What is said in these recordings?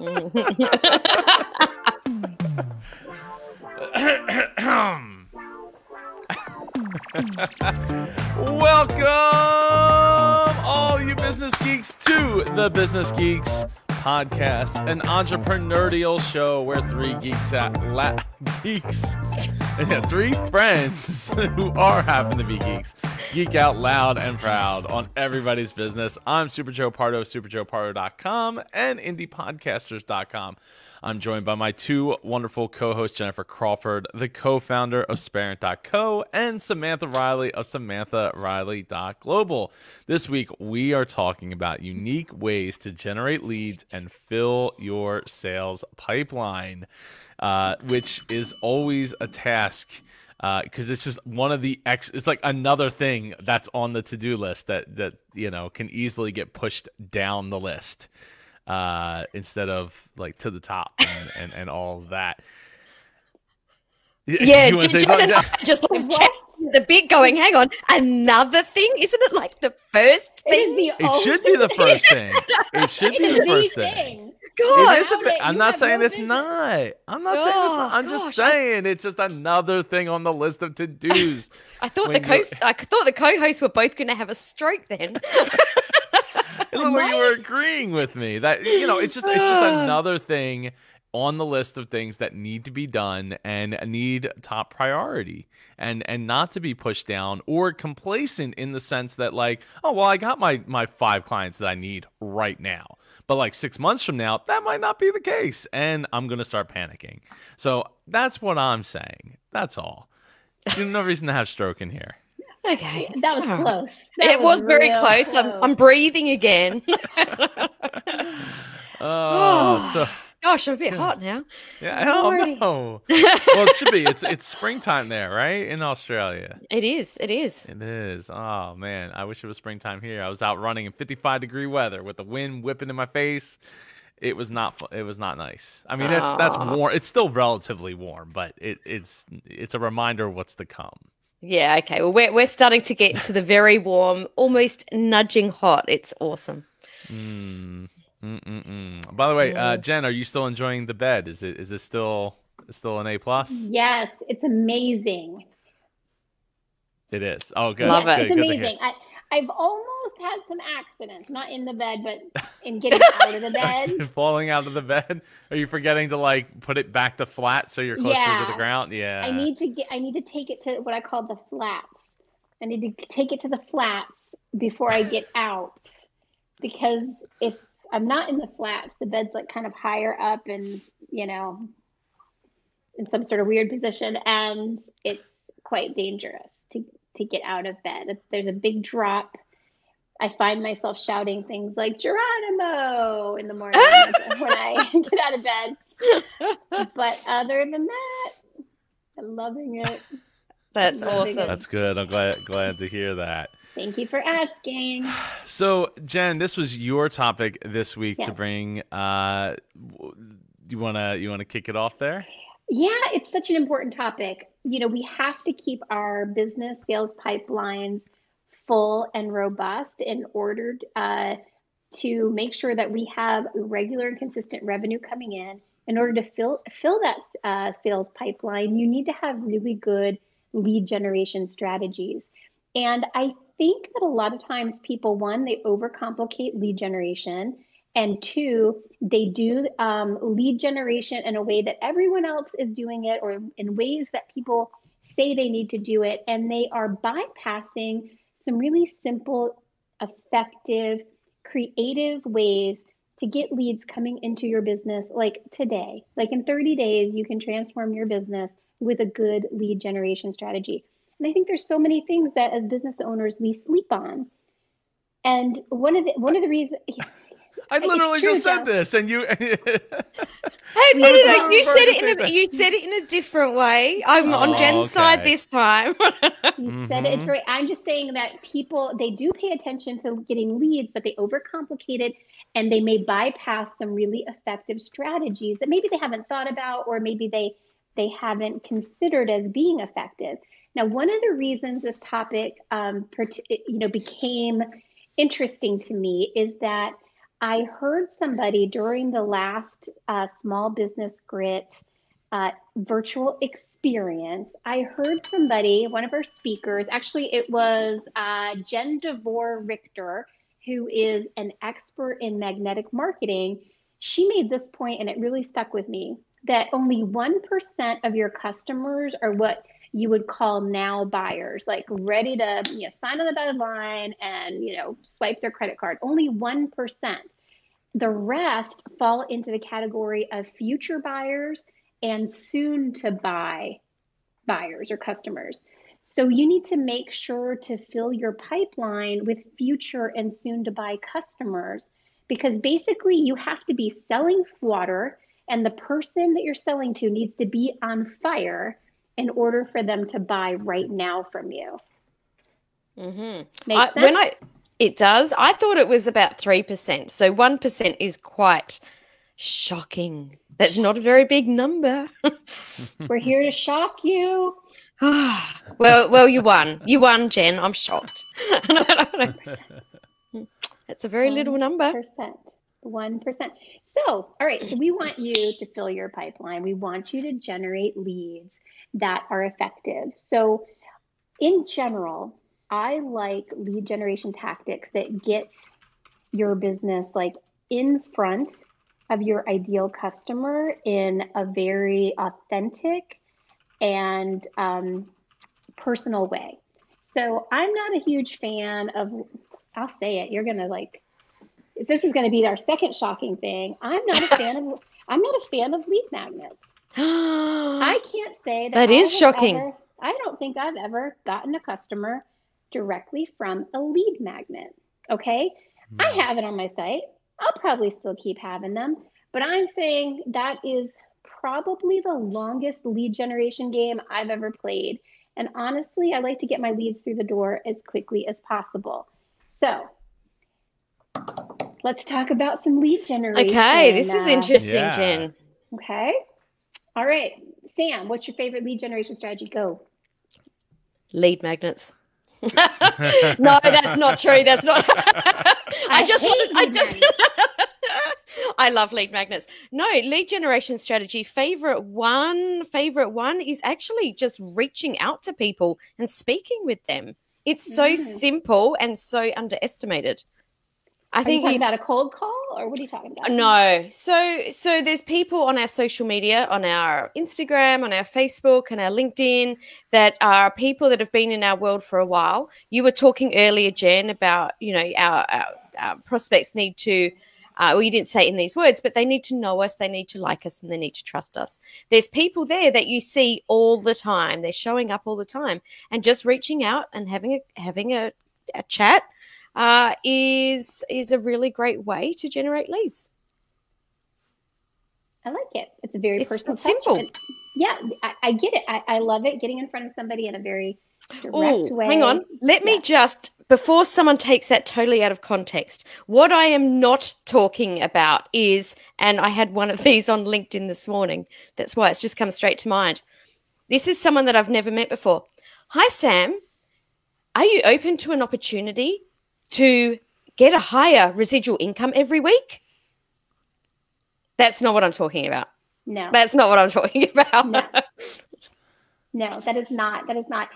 Welcome, all you business geeks, to the Business Geeks podcast, an entrepreneurial show where three friends who are happen to be geeks geek out loud and proud on everybody's business. I'm Super Joe Pardo, superjoepardo.com and indiepodcasters.com. I'm joined by my two wonderful co-hosts, Jennifer Crawford, the co-founder of Sparent.co, and Samantha Riley of SamanthaRiley.global. This week, we are talking about unique ways to generate leads and fill your sales pipeline, which is always a task. Because it's just one of the it's like another thing that's on the to-do list that you know can easily get pushed down the list instead of like to the top and all of that. Yeah, just like the big going. Hang on, another thing? Isn't it like the first thing? It should be the first thing. It should be the first thing. God, I'm not saying it's not. I'm not saying it's not. I'm just saying it's just another thing on the list of to-dos. I thought the co-hosts were both going to have a stroke then. It looked like you were agreeing with me. That it's just another thing on the list of things that need to be done and need top priority and not to be pushed down or complacent in the sense that like, oh well, I got my 5 clients that I need right now. But like 6 months from now, that might not be the case, and I'm going to start panicking. So that's what I'm saying. That's all. There's no reason to have stroke in here. Okay, that was close. It was very close. I'm breathing again. Gosh, I'm a bit hot now. Yeah, hell no. Well, it should be. It's springtime there, right? In Australia. It is. It is. It is. Oh, man. I wish it was springtime here. I was out running in 55-degree weather with the wind whipping in my face. It was not nice. I mean, that's warm. It's still relatively warm, but it's a reminder of what's to come. Yeah, okay. Well, we're starting to get into the very warm, almost nudging hot. It's awesome. By the way, Jen, are you still enjoying the bed? Is it still an A+? Yes, it's amazing. It is. Oh, good. Yes, good, it's amazing. I've almost had some accidents, not in the bed, but in getting out of the bed. Falling out of the bed? Are you forgetting to like put it back to flat so you're closer to the ground? Yeah. I need to take it to what I call the flats. I need to take it to the flats before I get out, because if I'm not in the flats, the bed's like kind of higher up and, in some sort of weird position, and it's quite dangerous to get out of bed. If there's a big drop, I find myself shouting things like Geronimo in the morning when I get out of bed. But other than that, I'm loving it. That's awesome. That's good. I'm glad to hear that. Thank you for asking. So, Jen, this was your topic this week to bring. You wanna kick it off there? Yeah, it's such an important topic. We have to keep our business sales pipelines full and robust in order to make sure that we have regular and consistent revenue coming in. In order to fill that sales pipeline, you need to have really good lead generation strategies. And I think that a lot of times people, one, they overcomplicate lead generation, and two, they do lead generation in a way that everyone else is doing it, or in ways that people say they need to do it, and they are bypassing some really simple, effective, creative ways to get leads coming into your business like today. Like in 30 days, you can transform your business with a good lead generation strategy. And I think there's so many things that as business owners we sleep on. And one of the reasons I literally just said this, and you. Hey, no. You said it in a different way. I'm on Jen's side this time. You said it right. I'm just saying that people, they do pay attention to getting leads, but they overcomplicate it, and they may bypass some really effective strategies that maybe they haven't thought about, or maybe they haven't considered as being effective. Now, one of the reasons this topic, became interesting to me is that I heard somebody during the last Small Business Grit virtual experience. I heard somebody, one of our speakers, actually, it was Jen DeVore Richter, who is an expert in magnetic marketing. She made this point, and it really stuck with me, that only 1% of your customers are what you would call now buyers, like ready to sign on the dotted line and swipe their credit card. Only 1%. The rest fall into the category of future buyers and soon to buy buyers or customers. So you need to make sure to fill your pipeline with future and soon to buy customers, because basically you have to be selling water, and the person that you're selling to needs to be on fire in order for them to buy right now from you. Makes sense? It does. I thought it was about 3%. So 1% is quite shocking. That's not a very big number. We're here to shock you. Well, you won. You won, Jen. I'm shocked. That's a very little number. 1%. So, all right. So we want you to fill your pipeline. We want you to generate leads that are effective. So in general, I like lead generation tactics that get your business like in front of your ideal customer in a very authentic and personal way. So I'm not a huge fan of, I'll say it, you're going to like, this is going to be our second shocking thing. I'm not a fan of lead magnets. I can't say that is shocking. I don't think I've ever gotten a customer directly from a lead magnet. Okay. I have it on my site. I'll probably still keep having them, but I'm saying that is probably the longest lead generation game I've ever played. And honestly, I like to get my leads through the door as quickly as possible. So let's talk about some lead generation. Okay. This is interesting, Jen. Okay. All right. Sam, what's your favorite lead generation strategy? Go. Lead magnets. No, that's not true. That's not. I love lead magnets. No, lead generation strategy. Favorite one is actually just reaching out to people and speaking with them. It's so simple and so underestimated. I think you talking about a cold call, or what are you talking about? No. So there's people on our social media, on our Instagram, on our Facebook, and our LinkedIn that are people that have been in our world for a while. You were talking earlier, Jen, about our prospects need to. Well, you didn't say it in these words, but they need to know us, they need to like us, and they need to trust us. There's people there that you see all the time. They're showing up all the time, and just reaching out and having a chat is a really great way to generate leads. I like it. It's a very personal, simple. Yeah, I get it. I love it. Getting in front of somebody in a very direct way. Hang on. Let me just, before someone takes that totally out of context, what I am not talking about is, and I had one of these on LinkedIn this morning. That's why it's just come straight to mind. This is someone that I've never met before. Hi, Sam. Are you open to an opportunity to get a higher residual income every week? That's not what I'm talking about. No. That's not what I'm talking about. No, that is not. That is not.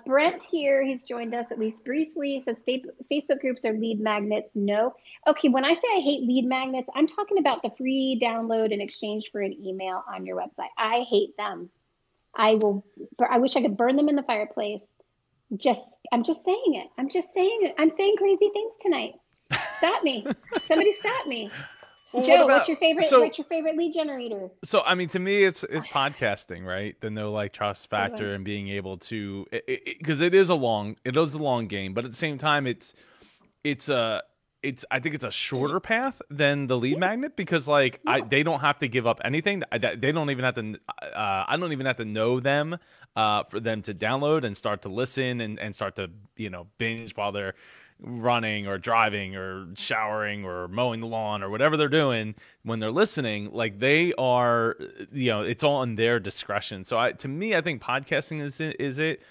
Brent here, he's joined us at least briefly. He says Facebook groups are lead magnets. No. Okay, when I say I hate lead magnets, I'm talking about the free download in exchange for an email on your website. I hate them. I wish I could burn them in the fireplace. I'm just saying it. I'm saying crazy things tonight. Stop me. Somebody stop me. Well, Joe, what's your favorite lead generator? So, I mean, to me, it's podcasting, right? The no like trust factor and being able to, because it is a long game, but at the same time, I think it's a shorter path than the lead magnet, because they don't have to give up anything. They don't even have to. I don't even have to know them for them to download and start to listen and start to binge while they're running or driving or showering or mowing the lawn or whatever they're doing when they're listening, like they are, it's all in their discretion. So to me, I think podcasting is it.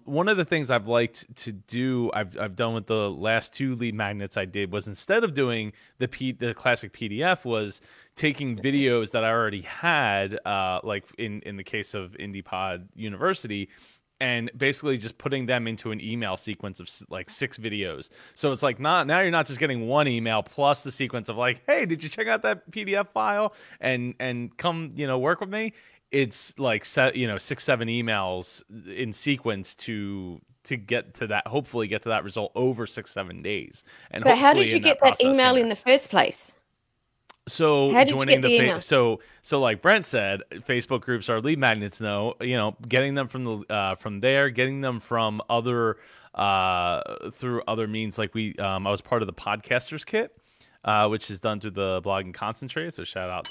One of the things I've liked to do, I've done with the last 2 lead magnets I did, was instead of doing the classic PDF, was taking videos that I already had, like in the case of IndiePod University, and basically just putting them into an email sequence of like 6 videos. So it's like now you're not just getting one email plus the sequence of like, hey, did you check out that PDF file and come, work with me? It's like 6-7 emails in sequence to get to that, hopefully get to that result over 6-7 days. And but how did you get that email in the first place? So how did joining you get the email? So like Brent said, Facebook groups are lead magnets. Getting them from the from there, getting them from other through other means. Like I was part of the Podcasters Kit, which is done through the Blogging Concentrate. So shout out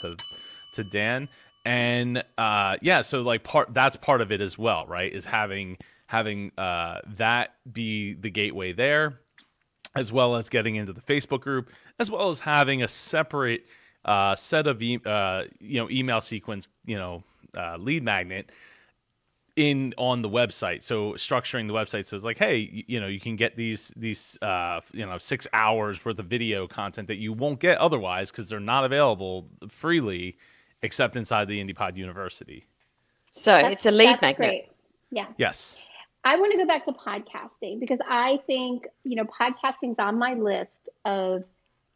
to Dan. And so like that's part of it as well, right? Is having that be the gateway there, as well as getting into the Facebook group, as well as having a separate set of email sequence, lead magnet on the website. So structuring the website so it's like, hey, you can get these 6 hours worth of video content that you won't get otherwise because they're not available freely except inside the IndiePod University. So it's a lead magnet. Great. Yeah. Yes. I want to go back to podcasting because I think, podcasting's on my list of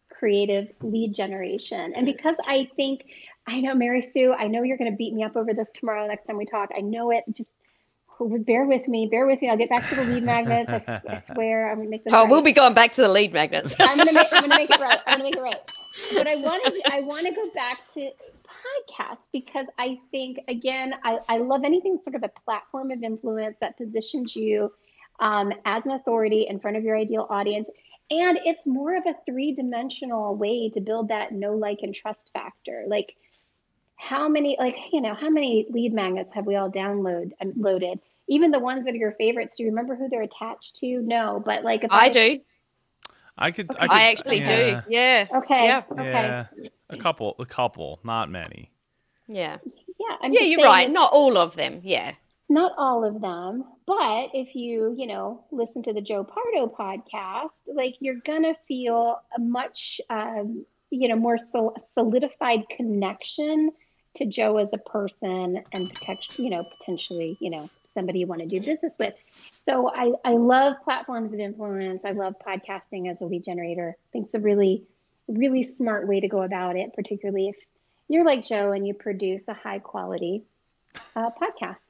creative lead generation. And because I know, Mary Sue, I know you're going to beat me up over this tomorrow next time we talk. I know it. Just bear with me. I'll get back to the lead magnets. I swear I'm going to make this right. We'll be going back to the lead magnets. I'm going to make it right. But I want to go back to podcasts because I think, again, I love anything sort of a platform of influence that positions you as an authority in front of your ideal audience. And it's more of a 3-dimensional way to build that know, like, and trust factor. Like how many lead magnets have we all loaded? Even the ones that are your favorites. Do you remember who they're attached to? No, but like if I do. I could. I actually do. Yeah. Okay. Yeah. Okay. Yeah. A couple, not many. Yeah. Yeah. You're right. Not all of them. Yeah. Not all of them, but if you, listen to the Joe Pardo podcast, like you're gonna feel a much, more solidified connection to Joe as a person and potentially, somebody you want to do business with. So I love platforms of influence. I love podcasting as a lead generator. I think it's a really, really smart way to go about it, particularly if you're like Joe and you produce a high quality podcast.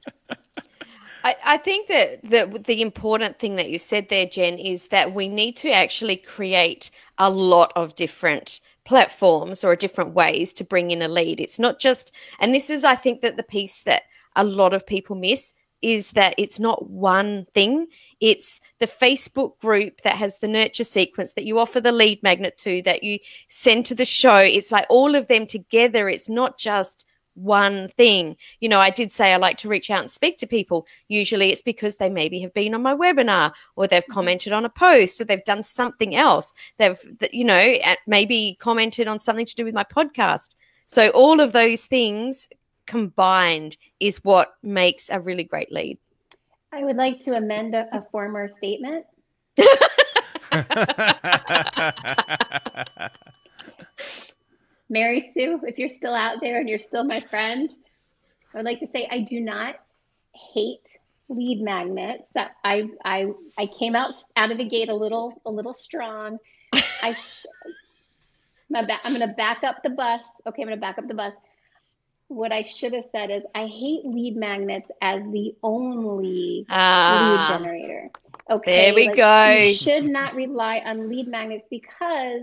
I think that the important thing that you said there, Jen, is that we need to actually create a lot of different platforms or different ways to bring in a lead. It's not just, and this is, I think, that the piece that a lot of people miss is that it's not one thing. It's the Facebook group that has the nurture sequence that you offer the lead magnet to, that you send to the show. It's like all of them together. It's not just one thing. I did say I like to reach out and speak to people. Usually it's because they maybe have been on my webinar or they've commented on a post or they've done something else. They've, maybe commented on something to do with my podcast. So all of those things combined is what makes a really great lead. I would like to amend a former statement. Mary Sue, if you're still out there and you're still my friend, I would like to say I do not hate lead magnets. That I came out of the gate a little strong. I'm going to back up the bus. Okay, I'm going to back up the bus. What I should have said is I hate lead magnets as the only lead generator. Okay, there we go. You should not rely on lead magnets because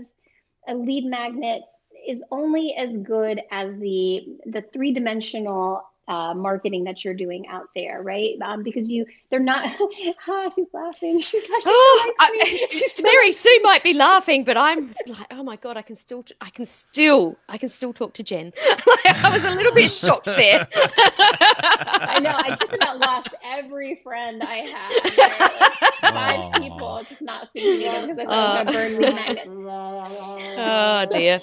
a lead magnet is only as good as the 3-dimensional marketing that you're doing out there, right? Because they're not. She's laughing. She's Mary Sue might be laughing, but I'm like, oh my god, I can still talk to Jen. I was a little bit shocked there. I know. I just about lost every friend I had. Like 5 people just not speaking to them because I thought I was going to burn magnets. Oh dear.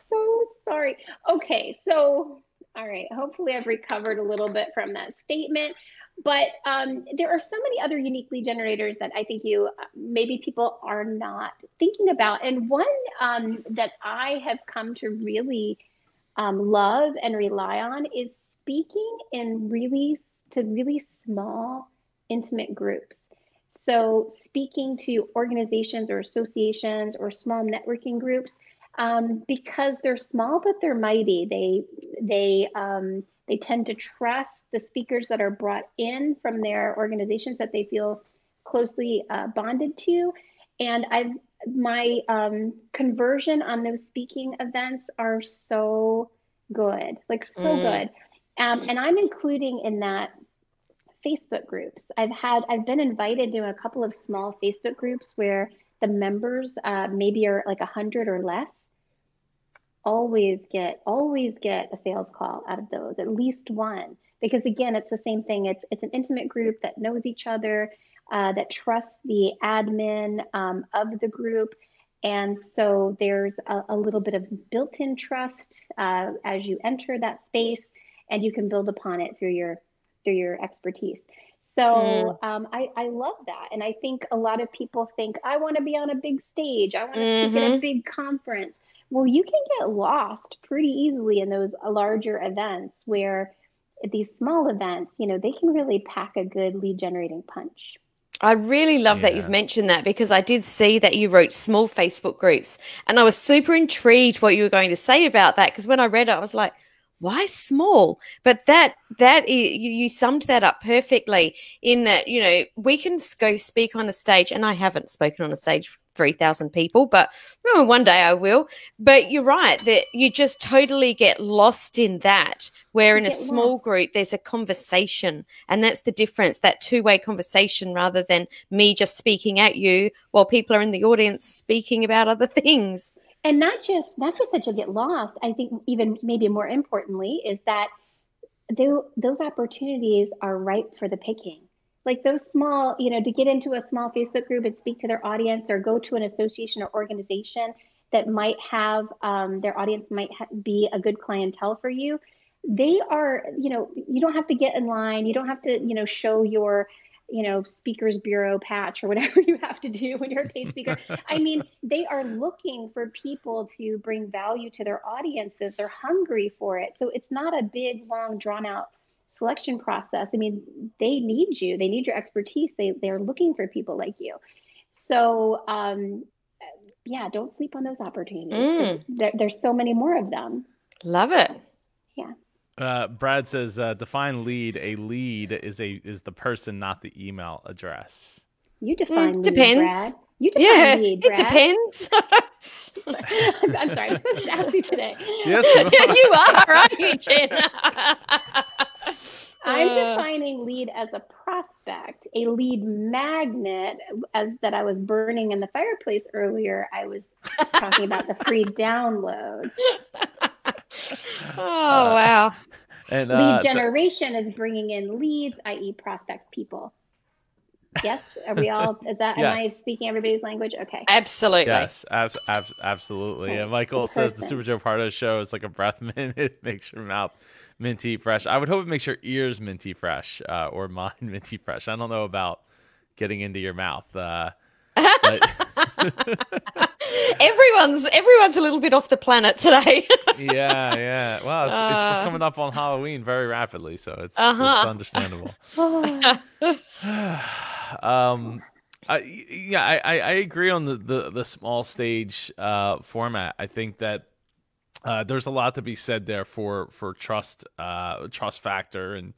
So sorry. Okay, so. All right. Hopefully I've recovered a little bit from that statement. But there are so many other unique lead generators that I think maybe people are not thinking about. And one that I have come to really love and rely on is speaking in really small, intimate groups. So speaking to organizations or associations or small networking groups, because they're small but they're mighty. They tend to trust the speakers that are brought in from their organizations that they feel closely bonded to. And my conversion on those speaking events are so good, like so good. And I'm including in that Facebook groups. I've been invited to a couple of small Facebook groups where the members maybe are like 100 or less. Always get a sales call out of those, at least one, because again, it's the same thing. It's an intimate group that knows each other, that trusts the admin of the group, and so there's a little bit of built-in trust as you enter that space, and you can build upon it through your expertise. So I love that, and I think a lot of people think I want to be on a big stage, I want to speak at a big conference. Well, you can get lost pretty easily in those larger events where these small events, they can really pack a good lead generating punch. I really love that you've mentioned that, because I did see that you wrote small Facebook groups, and I was super intrigued what you were going to say about that, because when I read it, I was like, why small? But that you summed that up perfectly, in that, we can go speak on a stage, and I haven't spoken on a stage with 3,000 people, but one day I will. But you're right, that you just totally get lost in that, where in a small group there's a conversation, and that's the difference, that two-way conversation, rather than me just speaking at you while people are in the audience speaking about other things. And not just that you'll get lost. I think even maybe more importantly is that those opportunities are ripe for the picking. Like those small, to get into a small Facebook group and speak to their audience, or go to an association or organization that might have their audience might be a good clientele for you. They are, you don't have to get in line. You don't have to, show your, speakers bureau patch or whatever you have to do when you're a paid speaker. I mean, they are looking for people to bring value to their audiences. They're hungry for it. So it's not a big, long, drawn out selection process. I mean, they need you. They need your expertise. They're looking for people like you. So, don't sleep on those opportunities. There's so many more of them. Love it. Yeah. Brad says, define lead. A lead is the person, not the email address. You define lead, depends. Brad. You define lead, Brad. It depends. I'm sorry, I'm so sassy today. Yes, you are, aren't you, Jen? I'm defining lead as a prospect, a lead magnet, as that I was burning in the fireplace earlier. I was talking about the free download. Oh, wow. And lead generation is bringing in leads, i.e. prospects, people. Yes? Are we all, yes. Am I speaking everybody's language? Okay. Absolutely. Yes, absolutely. And Michael says the Super Joe Pardo show is like a breath mint. It makes your mouth minty fresh. I would hope it makes your ears minty fresh, or mine minty fresh. I don't know about getting into your mouth. But... everyone's a little bit off the planet today. yeah. Well, it's coming up on Halloween very rapidly, so it's understandable. I agree on the small stage format. I think that there's a lot to be said there for trust factor, and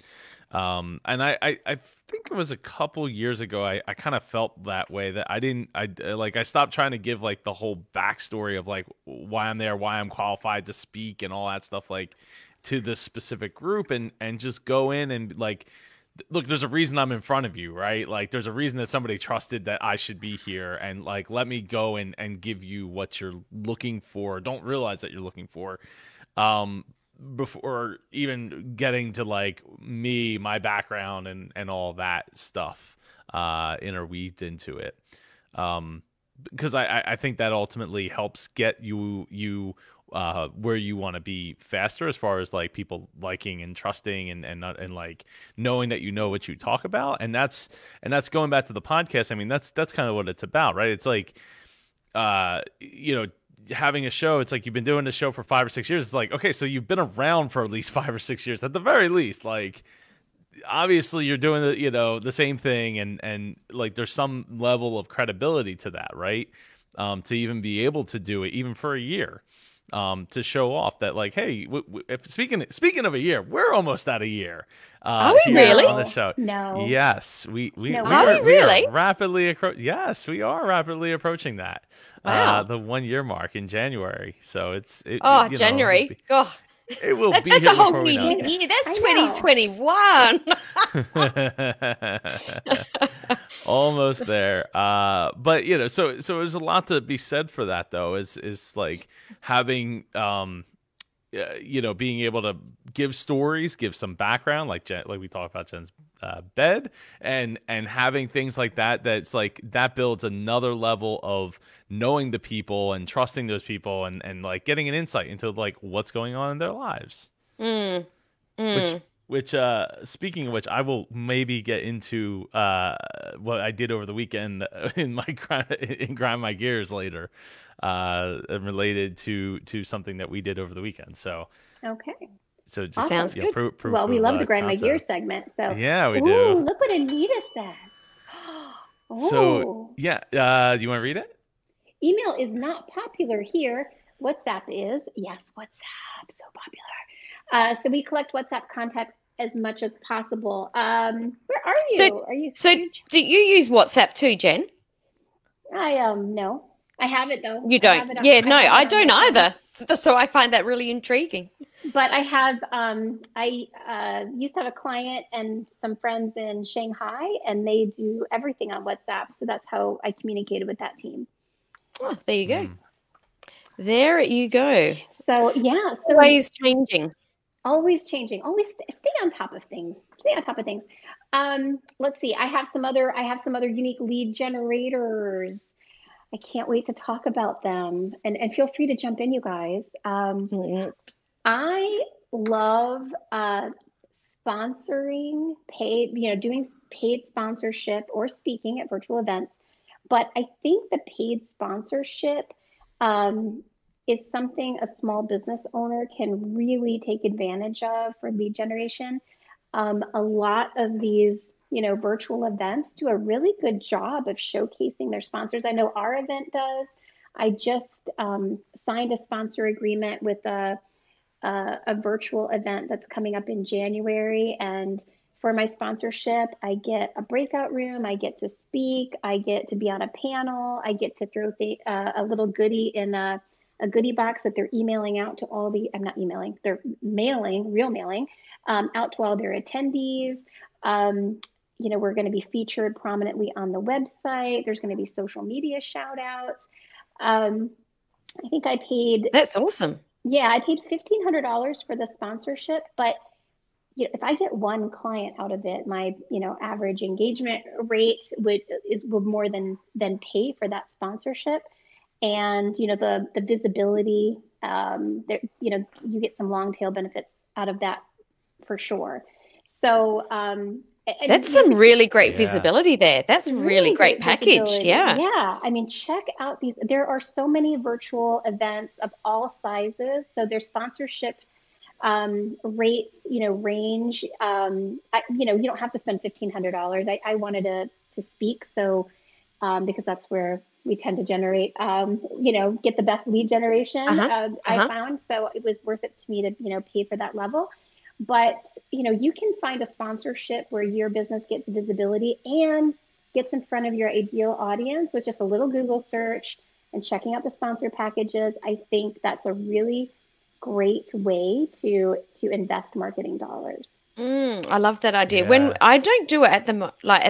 I think it was a couple years ago I kind of felt that way, that I stopped trying to give like the whole backstory of like why I'm there, why I'm qualified to speak and all that stuff. Like to this specific group and just go in and like, look, there's a reason I'm in front of you, right? Like there's a reason that somebody trusted that I should be here, and like let me go and give you what you're looking for. Don't realize that you're looking for. Before even getting to like me, my background and all that stuff interweaved into it. Because I think that ultimately helps get you where you want to be faster, as far as like people liking and trusting and like knowing that you know what you talk about. And that's going back to the podcast. I mean, that's kind of what it's about, right? It's like, having a show, it's like you've been doing this show for 5 or 6 years. It's like, okay, so you've been around for at least 5 or 6 years at the very least. Like, obviously you're doing the same thing, and like there's some level of credibility to that, right? To even be able to do it even for a year, to show off that, like, hey, speaking of a year, we're almost at a year. Are we really on the show? No. Yes, we are really rapidly yes, we are rapidly approaching that. Wow. The 1 year mark in January. So January. It will be. That's a whole new year. That's 2021. Almost there. But so there's a lot to be said for that, though. Is like having being able to give stories, give some background, like we talked about Jen's bed, and having things like that. That's like that builds another level of knowing the people and trusting those people, and like getting an insight into like what's going on in their lives. Which speaking of which, I will maybe get into what I did over the weekend in grind my gears later, related to something that we did over the weekend. So okay. So just sounds good. Well, we love the grind my gears segment. So yeah, we do. Look what Anita says. So yeah, do you want to read it? Email is not popular here. WhatsApp is. Yes, WhatsApp, so popular. So we collect WhatsApp contact as much as possible. Where are you? So do you use WhatsApp too, Jen? I no. I have it though. You don't? I don't either. So I find that really intriguing. But I have, I used to have a client and some friends in Shanghai, and they do everything on WhatsApp. So that's how I communicated with that team. Oh, there you go. There you go. So yeah. So always changing. Always changing. Always stay on top of things. Let's see. I have some other unique lead generators. I can't wait to talk about them. And feel free to jump in, you guys. I love sponsoring paid, doing paid sponsorship or speaking at virtual events. But I think the paid sponsorship is something a small business owner can really take advantage of for lead generation. A lot of these, virtual events do a really good job of showcasing their sponsors. I know our event does. I just signed a sponsor agreement with a virtual event that's coming up in January. And for my sponsorship, I get a breakout room, I get to speak, I get to be on a panel, I get to throw a little goodie in a goodie box that they're emailing out to all the, I'm not emailing, they're mailing out to all their attendees. We're going to be featured prominently on the website. There's going to be social media shout outs. I think I paid. That's awesome. Yeah, I paid $1,500 for the sponsorship, but if I get one client out of it, my average engagement rate will more than pay for that sponsorship, and the visibility. You get some long tail benefits out of that for sure. So that's some really great visibility there. That's a really great package. Yeah. Yeah. I mean, check out these. There are so many virtual events of all sizes. So their sponsorship rates, range. You don't have to spend $1,500. I wanted to speak. So because that's where we tend to generate, get the best lead generation I found. So it was worth it to me to, pay for that level. But, you can find a sponsorship where your business gets visibility and gets in front of your ideal audience with just a little Google search and checking out the sponsor packages. I think that's a really great way to invest marketing dollars. I love that idea. Yeah. When I don't do it at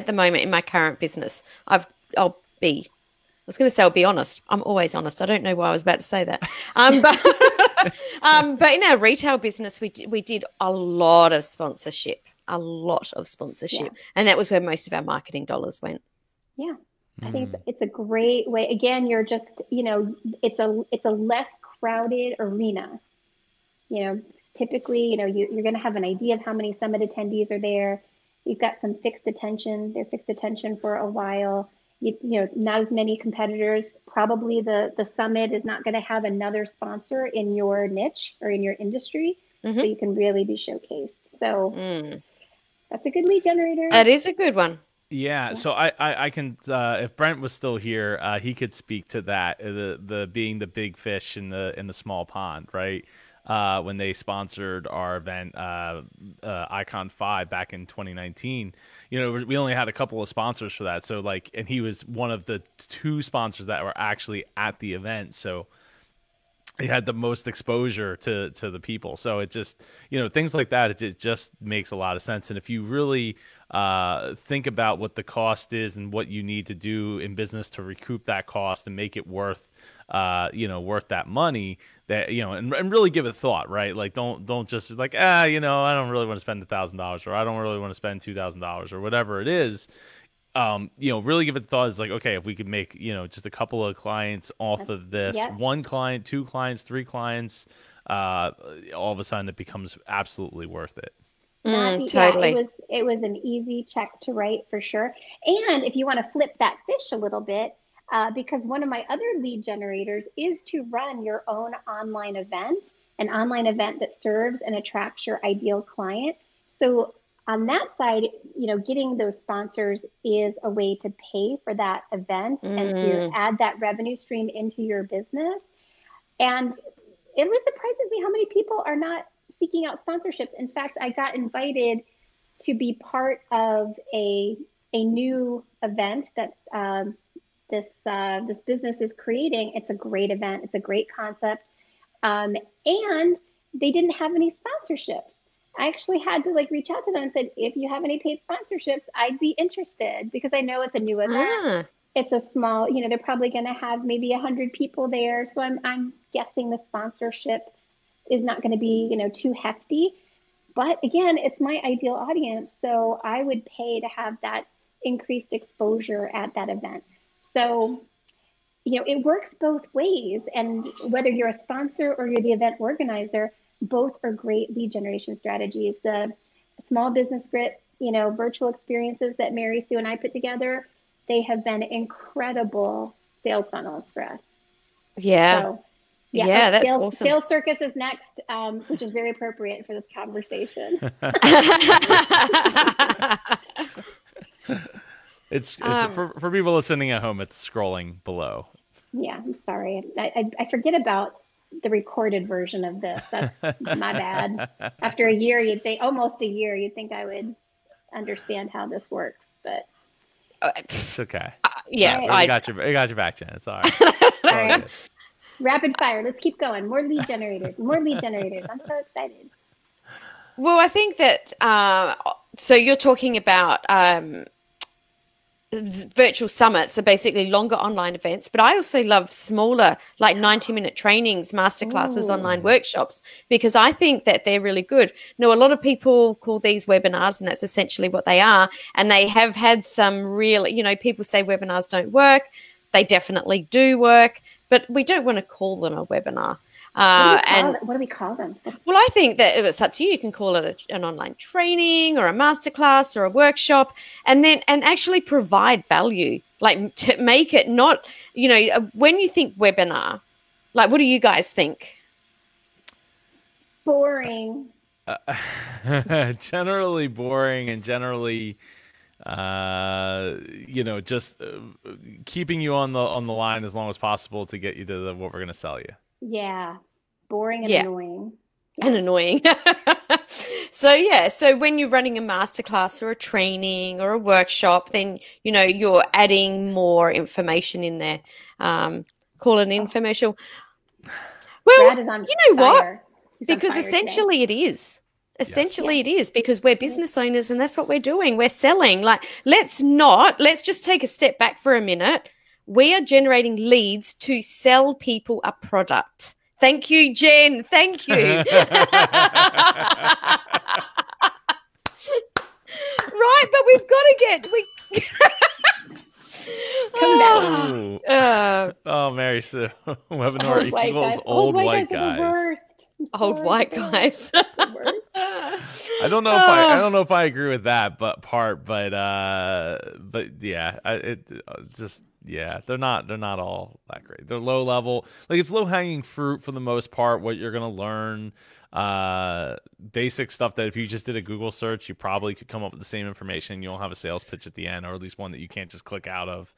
the moment in my current business, I was going to say I'll be honest. I'm always honest. I don't know why I was about to say that. But in our retail business, we did a lot of sponsorship, Yeah. and that was where most of our marketing dollars went. Yeah. I think it's a great way. Again, you're just, it's a less crowded arena. Typically, you're going to have an idea of how many summit attendees are there. You've got some fixed attention. They're fixed attention for a while. Not as many competitors. Probably the summit is not going to have another sponsor in your niche or in your industry. So you can really be showcased. So that's a good lead generator. That is a good one. Yeah, so I can if Brent was still here, he could speak to that. The being the big fish in the small pond, right? When they sponsored our event, Icon 5 back in 2019, we only had a couple of sponsors for that. So and he was one of the 2 sponsors that were actually at the event. So he had the most exposure to the people. So it just, things like that, it just makes a lot of sense. And if you really think about what the cost is and what you need to do in business to recoup that cost and make it worth that money, that, and really give it thought, right? Like, don't just be like, I don't really want to spend $1,000 or I don't really want to spend $2,000 or whatever it is. Really give it thought. Is like, okay, if we could make, just a couple of clients off of this, 1 client, 2 clients, 3 clients, all of a sudden it becomes absolutely worth it. Totally. Yeah, it was an easy check to write for sure. And if you want to flip that fish a little bit, because one of my other lead generators is to run your own online event, an online event that serves and attracts your ideal client. So on that side, getting those sponsors is a way to pay for that event and to add that revenue stream into your business. And it really surprises me how many people are not seeking out sponsorships. In fact, I got invited to be part of a new event that this business is creating. It's a great event. It's a great concept. And they didn't have any sponsorships. I actually had to reach out to them and said, if you have any paid sponsorships, I'd be interested, because I know it's a new event. It's a small, they're probably going to have maybe 100 people there. So I'm guessing the sponsorship is not going to be, too hefty. But again, it's my ideal audience. So I would pay to have that increased exposure at that event. So, it works both ways. And whether you're a sponsor or you're the event organizer, both are great lead generation strategies. The small business grit, virtual experiences that Mary Sue and I put together, they have been incredible sales funnels for us. Yeah. So, that's sales, awesome. Sales Circus is next, which is very appropriate for this conversation. It's for people listening at home, it's scrolling below. Yeah, I'm sorry. I forget about the recorded version of this. That's my bad. After a year, almost a year, you'd think I would understand how this works, but it's okay. I got your back, Jen. It's all right. All right. Rapid fire. Let's keep going. More lead generators. I'm so excited. Well, I think that so you're talking about virtual summits, so basically longer online events, but I also love smaller, like 90-minute trainings, masterclasses, online workshops, because I think that they're really good. Now, a lot of people call these webinars, and that's essentially what they are. And they have had some real, people say webinars don't work. They definitely do work, but we don't want to call them a webinar. What do we call them? Well, I think that it's up to you. You can call it an online training or a masterclass or a workshop, and actually provide value, like to make it not, when you think webinar, like, what do you guys think? Boring. Generally boring, and generally, just keeping you on the line as long as possible to get you to what we're going to sell you. Yeah. Boring and annoying. And annoying. So when you're running a masterclass or a training or a workshop, then, you're adding more information in there. Call it an infomercial. Well, Brad is on you know fire. Because essentially it is. Essentially it is, because we're business owners and that's what we're doing. We're selling. Like, let's just take a step back for a minute. We are generating leads to sell people a product. Thank you, Jen. Thank you. Right, but we've got to get Mary Sue. Webinar equals old white guys. Old white guys. I don't know if I agree with that, but yeah, they're not all that great. They're low level. Like, it's low hanging fruit for the most part. What you're gonna learn, basic stuff that if you just did a Google search, you probably could come up with the same information. You don't have a sales pitch at the end, or at least one that you can't just click out of.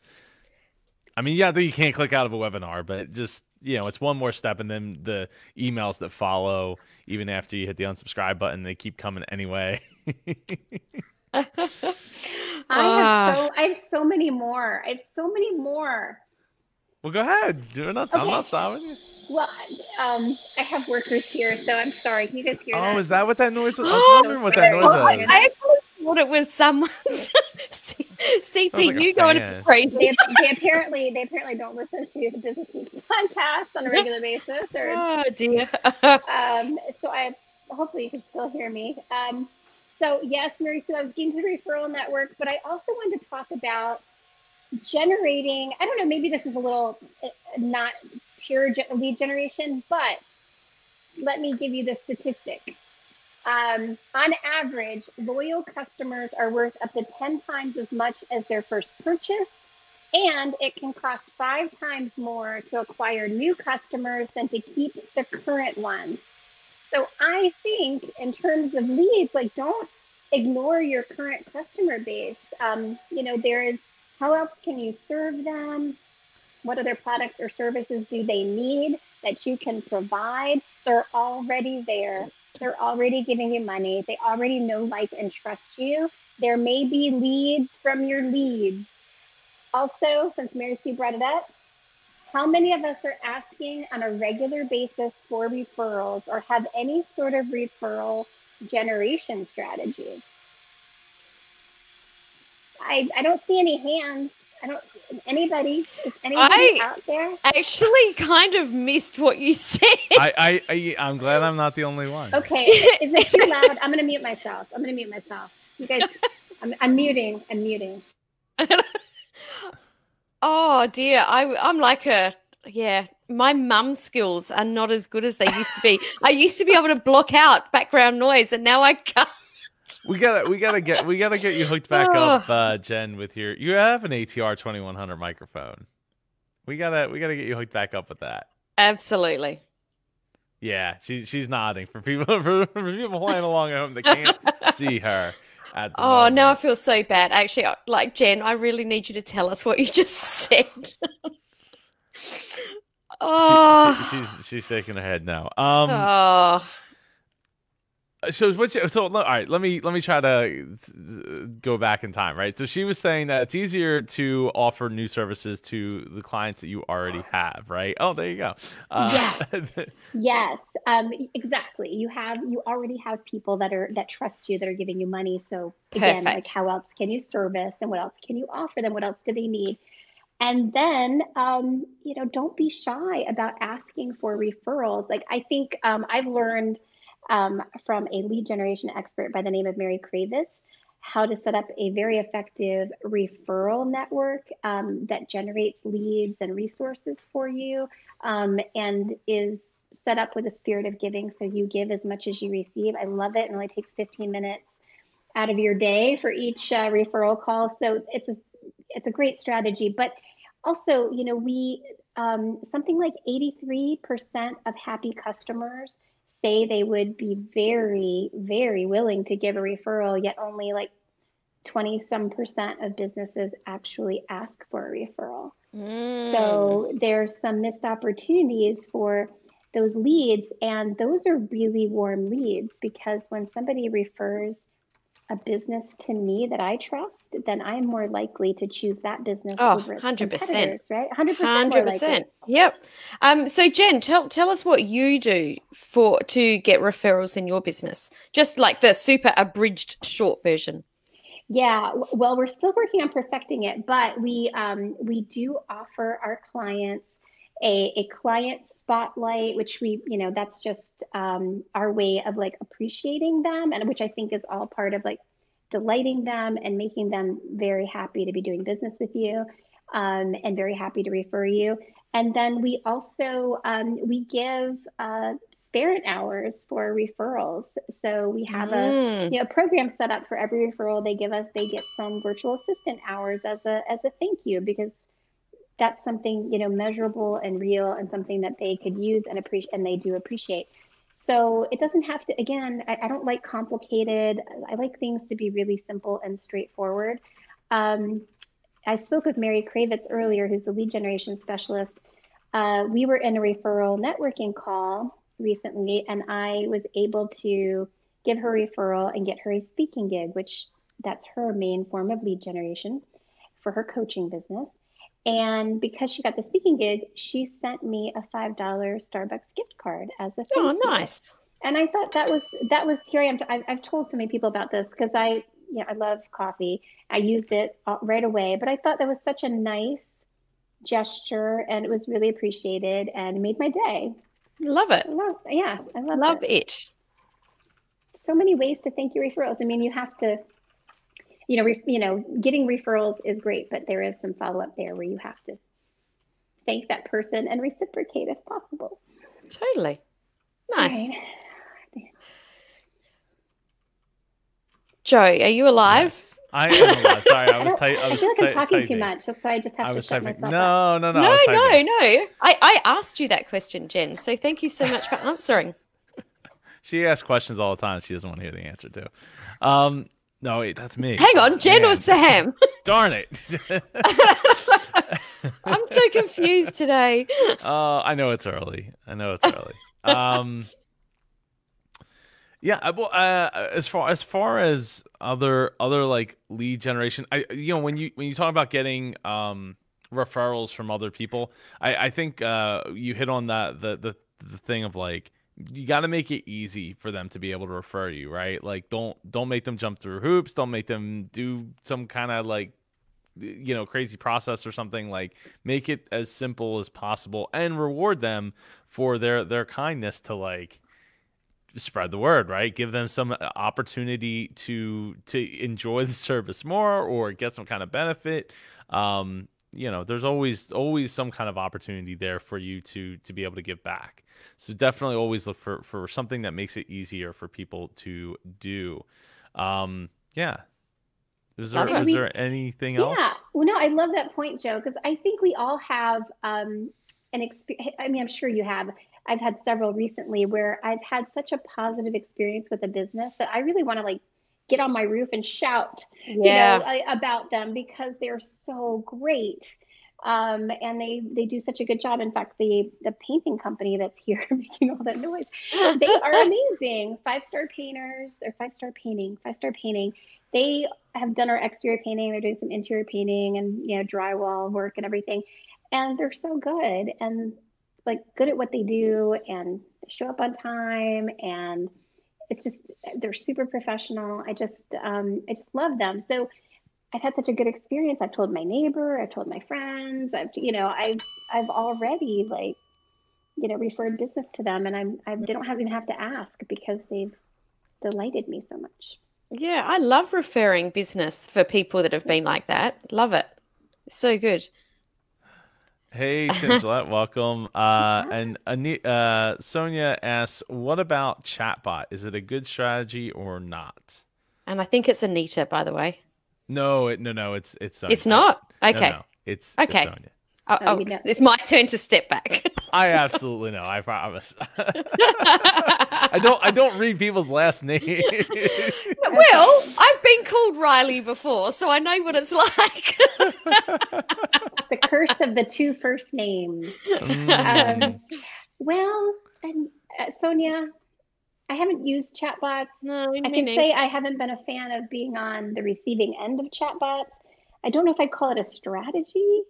I mean, yeah, you can't click out of a webinar, but just, it's one more step, and then the emails that follow, even after you hit the unsubscribe button, they keep coming anyway. I have so many more. Well, go ahead. I'm not stopping you. Well, I have workers here, so I'm sorry. Can you guys hear that? Oh, is that what that noise was? I was wondering what that noise was. I actually thought it was someone's CPU going crazy. They apparently don't listen to the Business Geeks podcast on a regular basis. Oh dear. So hopefully you can still hear me. So yes, Mary Sue, I was getting to the referral network, but I also wanted to talk about generating. I don't know, maybe this is a little not pure lead generation, but let me give you the statistic. On average, loyal customers are worth up to 10 times as much as their first purchase, and it can cost 5 times more to acquire new customers than to keep the current ones. So I think in terms of leads, like, don't ignore your current customer base. There is, how else can you serve them? What other products or services do they need that you can provide? They're already there. They're already giving you money. They already know, like, and trust you. There may be leads from your leads. Also, since Mary Sue brought it up, how many of us are asking on a regular basis for referrals or have any sort of referral generation strategy? I don't see any hands. Anybody? Is anybody out there? I actually kind of missed what you said. I'm glad I'm not the only one. Okay. Is it too loud? I'm going to mute myself. You guys, I'm muting. Oh dear. I'm like my mum's skills are not as good as they used to be. I used to be able to block out background noise, and now I can't. We gotta get you hooked back up, Jen, with you have an ATR 2100 microphone. We gotta get you hooked back up with that. Absolutely. Yeah, she's nodding for people playing along at home that can't see her. Now I feel so bad. Actually, like, Jen, I really need you to tell us what you just said. She's shaking her head now. So all right, let me try to go back in time, right? So she was saying that it's easier to offer new services to the clients that you already have, right? Oh, there you go. Yes, exactly. You already have people that trust you, that are giving you money. So again, like, how else can you service, and what else can you offer them? What else do they need? And then, don't be shy about asking for referrals. Like, I think I've learned from a lead generation expert by the name of Mary Kravitz how to set up a very effective referral network that generates leads and resources for you, and is set up with a spirit of giving. So you give as much as you receive. I love it. It only takes 15 minutes out of your day for each referral call. So it's a great strategy. But also, we something like 83% of happy customers say they would be very, very willing to give a referral, yet only like 20% of businesses actually ask for a referral. So there's some missed opportunities for those leads, and those are really warm leads, because when somebody refers a business to me that I trust, then I'm more likely to choose that business Oh, over its 100%. competitors, right? 100% more likely. Yep. So Jen, tell us what you do to get referrals in your business. Just like the super abridged short version. Yeah, well, we're still working on perfecting it, but we do offer our clients a client spotlight, which that's just our way of like appreciating them, and which I think is all part of like delighting them and making them very happy to be doing business with you, and very happy to refer you. And then we also we give Parent hours for referrals. So we have a program set up for every referral they give us. They get some virtual assistant hours as a thank you, because that's something measurable and real and something that they could use and appreciate, and they do appreciate. So it doesn't have to. Again, I don't like complicated. I like things to be really simple and straightforward. I spoke with Mary Kravitz earlier, who's the lead generation specialist. We were in a referral networking call recently, and I was able to give her a referral and get her a speaking gig, which that's her main form of lead generation for her coaching business. And because she got the speaking gig, she sent me a $5 Starbucks gift card as a thank you. Nice. And I thought that was here I am. I've told so many people about this because I love coffee. I used it right away, but I thought that was such a nice gesture, and it was really appreciated and made my day. Love it. I love it. So many ways to thank your referrals. I mean, you have to, getting referrals is great, but there is some follow-up there where you have to thank that person and reciprocate if possible. Totally. Nice. Right. Joe, are you alive? Yes. I am alive. Sorry, I feel like I'm talking too much, so I just have to shut myself up. No. No. I asked you that question, Jen, so thank you so much for answering. She asks questions all the time she doesn't want to hear the answer to. No, wait, that's me. Hang on, Jen or Sam? Darn it. I'm so confused today. I know it's early. Yeah, well, as far as other like lead generation, when you talk about getting referrals from other people, I think you hit on that the thing of like, you got to make it easy for them to be able to refer you, right? Like don't make them jump through hoops, don't make them do some kind of like crazy process or something. Like make it as simple as possible and reward them for their kindness to like spread the word, right? Give them some opportunity to enjoy the service more or get some kind of benefit. There's always some kind of opportunity there for you to be able to give back. So definitely always look for something that makes it easier for people to do. Yeah. Is there anything else? Yeah. Well, no, I love that point, Joe, because I think we all have an experience. I mean, I'm sure you have. I've had several recently where I've had such a positive experience with a business that I really want to like get on my roof and shout, about them because they're so great. And they do such a good job. In fact, the painting company that's here making all that noise, they are amazing. 5-star painters or 5-star painting. They have done our exterior painting. They're doing some interior painting and drywall work and everything. And they're so good and like good at what they do, and they show up on time, and it's just, they're super professional. I just love them. So I've had such a good experience. I've told my neighbor, I've told my friends, I've already referred business to them, and they don't even have to ask because they've delighted me so much. Yeah, I love referring business for people that have been like that. Love it. So good. Hey, Tim Gillette, welcome. And Sonia asks, what about chatbot? Is it a good strategy or not? And I think it's Anita, by the way. No, it's Sonia. It's not? Okay. No, it's Sonia. It's my turn to step back. I absolutely know. I promise. I don't read people's last names. Well, I've been called Riley before, so I know what it's like. The curse of the 2 first names. Well, and Sonia, I haven't used chatbots. No, I can say I haven't been a fan of being on the receiving end of chatbots. I don't know if I'd call it a strategy.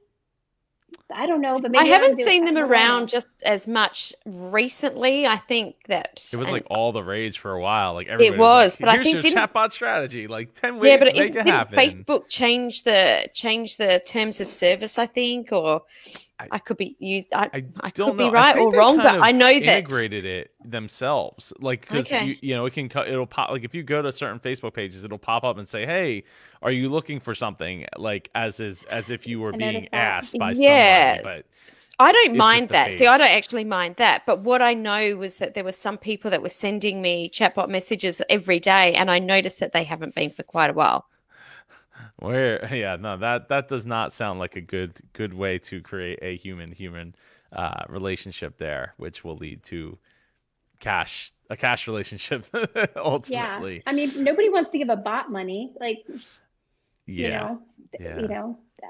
I don't know, but maybe I haven't seen them around just as much recently. I think that it was like all the rage for a while. Like it was, like, but I think your chatbot strategy, like 10 ways to make it happen. Didn't Facebook change the terms of service? I think, or I could be used. I could be right or wrong, but I know that integrated it themselves. Like because it can it'll pop. Like if you go to certain Facebook pages, it'll pop up and say, "Hey, are you looking for something?" Like as if you were being asked by somebody. But I don't mind that. See, I don't actually mind that. But what I know was that there were some people that were sending me chatbot messages every day, and I noticed that they haven't been for quite a while. That does not sound like a good way to create a human relationship there, which will lead to a cash relationship ultimately. Yeah. I mean, nobody wants to give a bot money. Like, you know,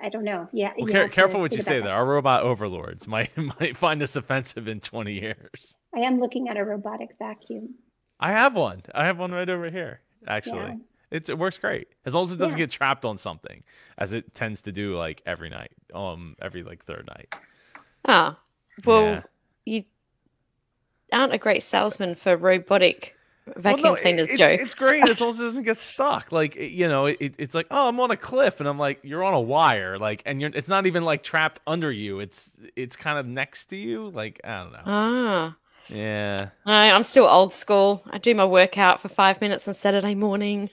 I don't know. Yeah. Well, careful what you say there. Our robot overlords might find this offensive in 20 years. I am looking at a robotic vacuum. I have one right over here, actually. Yeah. It works great as long as it doesn't get trapped on something, as it tends to do like every night, every like third night. Ah, well, you aren't a great salesman for robotic vacuum cleaners, Joe. It's great as long as it doesn't get stuck. Like it's like, oh, I'm on a cliff, and I'm like, you're on a wire, like, and it's not even like trapped under you. It's kind of next to you. Like I don't know. Ah. Yeah. I'm still old school. I do my workout for 5 minutes on Saturday morning.